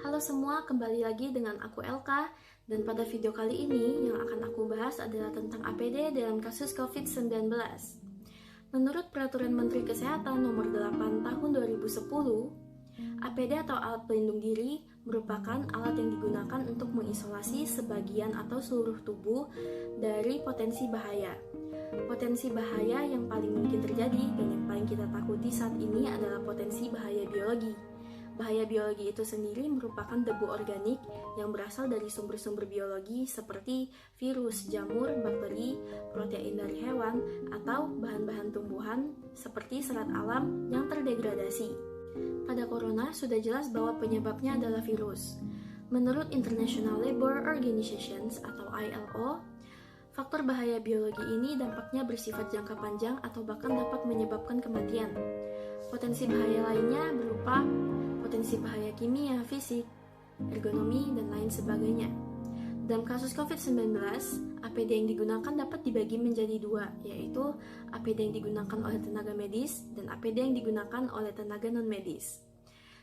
Halo semua, kembali lagi dengan aku Elka. Dan pada video kali ini yang akan aku bahas adalah tentang APD dalam kasus COVID-19. Menurut Peraturan Menteri Kesehatan Nomor 8 Tahun 2010, APD atau alat pelindung diri merupakan alat yang digunakan untuk mengisolasi sebagian atau seluruh tubuh dari potensi bahaya. Potensi bahaya yang paling mungkin terjadi dan yang paling kita takuti saat ini adalah potensi bahaya biologi. Bahaya biologi itu sendiri merupakan debu organik yang berasal dari sumber-sumber biologi seperti virus, jamur, bakteri, protein dari hewan, atau bahan-bahan tumbuhan seperti serat alam yang terdegradasi. Pada corona sudah jelas bahwa penyebabnya adalah virus. Menurut International Labour Organization atau ILO, faktor bahaya biologi ini dampaknya bersifat jangka panjang atau bahkan dapat menyebabkan kematian. Potensi bahaya lainnya berupa potensi bahaya kimia, fisik, ergonomi, dan lain sebagainya. Dalam kasus COVID-19, APD yang digunakan dapat dibagi menjadi dua, yaitu APD yang digunakan oleh tenaga medis dan APD yang digunakan oleh tenaga non-medis.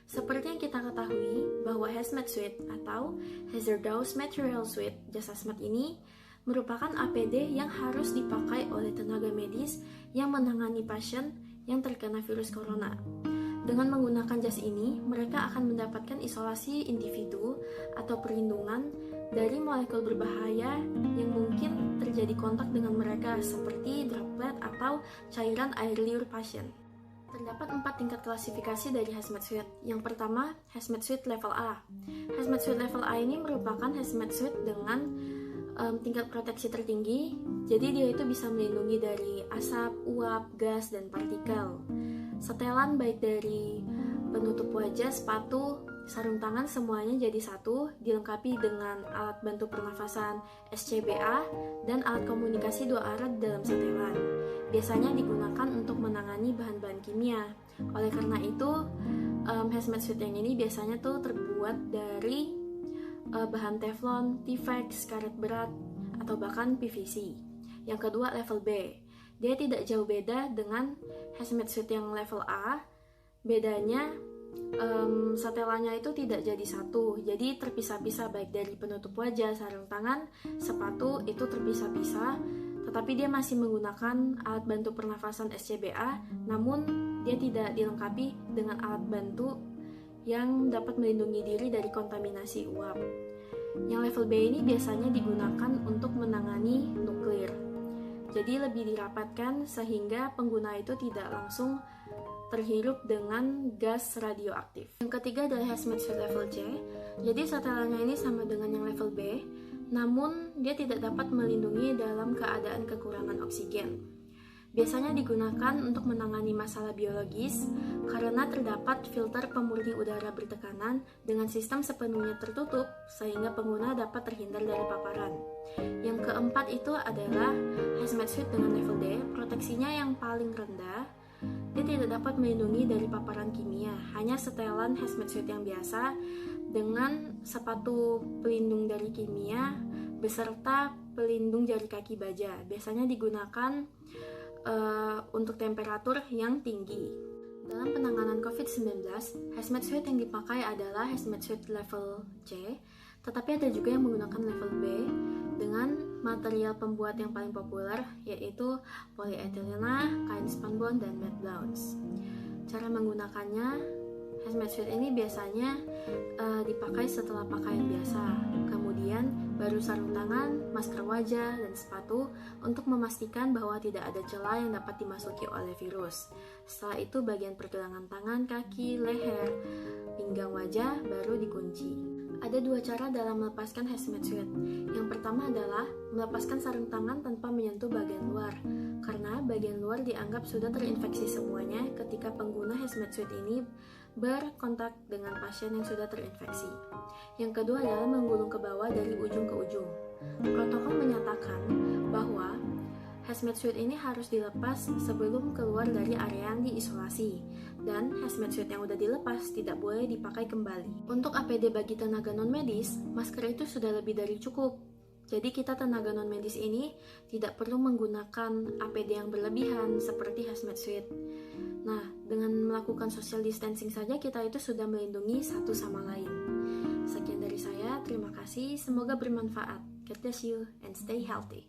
Seperti yang kita ketahui bahwa hazmat suit atau hazardous material suit jas hazmat ini merupakan APD yang harus dipakai oleh tenaga medis yang menangani pasien yang terkena virus corona. Dengan menggunakan jas ini, mereka akan mendapatkan isolasi individu atau perlindungan dari molekul berbahaya yang mungkin terjadi kontak dengan mereka seperti droplet atau cairan air liur pasien. Terdapat 4 tingkat klasifikasi dari hazmat suit. Yang pertama, hazmat suit level A. Hazmat suit level A ini merupakan hazmat suit dengan tingkat proteksi tertinggi, jadi dia itu bisa melindungi dari asap, uap, gas, dan partikel. Setelan baik dari penutup wajah, sepatu, sarung tangan semuanya jadi satu, dilengkapi dengan alat bantu pernafasan SCBA dan alat komunikasi 2 arah dalam setelan. Biasanya digunakan untuk menangani bahan-bahan kimia. Oleh karena itu, hazmat suit yang ini biasanya tuh terbuat dari bahan teflon, T-Vex, karet berat, atau bahkan PVC. Yang kedua, level B. Dia tidak jauh beda dengan hazmat suit yang level A. Bedanya, setelannya itu tidak jadi satu, jadi terpisah-pisah baik dari penutup wajah, sarung tangan, sepatu itu terpisah-pisah, tetapi dia masih menggunakan alat bantu pernafasan SCBA, namun dia tidak dilengkapi dengan alat bantu yang dapat melindungi diri dari kontaminasi uap. Yang level B ini biasanya digunakan untuk menangani nuklir. Jadi lebih dirapatkan sehingga pengguna itu tidak langsung terhirup dengan gas radioaktif. Yang ketiga adalah hazmat suit level C. Jadi setelannya ini sama dengan yang level B, namun dia tidak dapat melindungi dalam keadaan kekurangan oksigen. Biasanya digunakan untuk menangani masalah biologis karena terdapat filter pemurni udara bertekanan dengan sistem sepenuhnya tertutup sehingga pengguna dapat terhindar dari paparan. Yang keempat itu adalah hazmat suit dengan level D, proteksinya yang paling rendah. Dia tidak dapat melindungi dari paparan kimia, hanya setelan hazmat suit yang biasa dengan sepatu pelindung dari kimia beserta pelindung jari kaki baja. Biasanya digunakan untuk temperatur yang tinggi. Dalam penanganan COVID-19, hazmat suit yang dipakai adalah hazmat suit level C, tetapi ada juga yang menggunakan level B dengan material pembuat yang paling populer yaitu polyetilena, kain spunbond, dan matte blouse. Cara menggunakannya, hazmat suit ini biasanya dipakai setelah pakaian biasa, kemudian baru sarung tangan, masker wajah, dan sepatu untuk memastikan bahwa tidak ada celah yang dapat dimasuki oleh virus. Setelah itu bagian pergelangan tangan, kaki, leher, pinggang wajah baru dikunci. Ada 2 cara dalam melepaskan hazmat suit. Yang pertama adalah melepaskan sarung tangan tanpa menyentuh bagian luar, karena bagian luar dianggap sudah terinfeksi semuanya ketika pengguna hazmat suit ini berkontak dengan pasien yang sudah terinfeksi. Yang kedua adalah menggulung ke bawah dari ujung ke ujung. Protokol menyatakan bahwa hazmat suit ini harus dilepas sebelum keluar dari area yang diisolasi, dan hazmat suit yang sudah dilepas tidak boleh dipakai kembali. Untuk APD bagi tenaga non-medis, masker itu sudah lebih dari cukup. Jadi kita tenaga non-medis ini tidak perlu menggunakan APD yang berlebihan seperti hazmat suit. Nah, dengan melakukan social distancing saja kita itu sudah melindungi satu sama lain. Terima kasih, semoga bermanfaat. God bless you and stay healthy.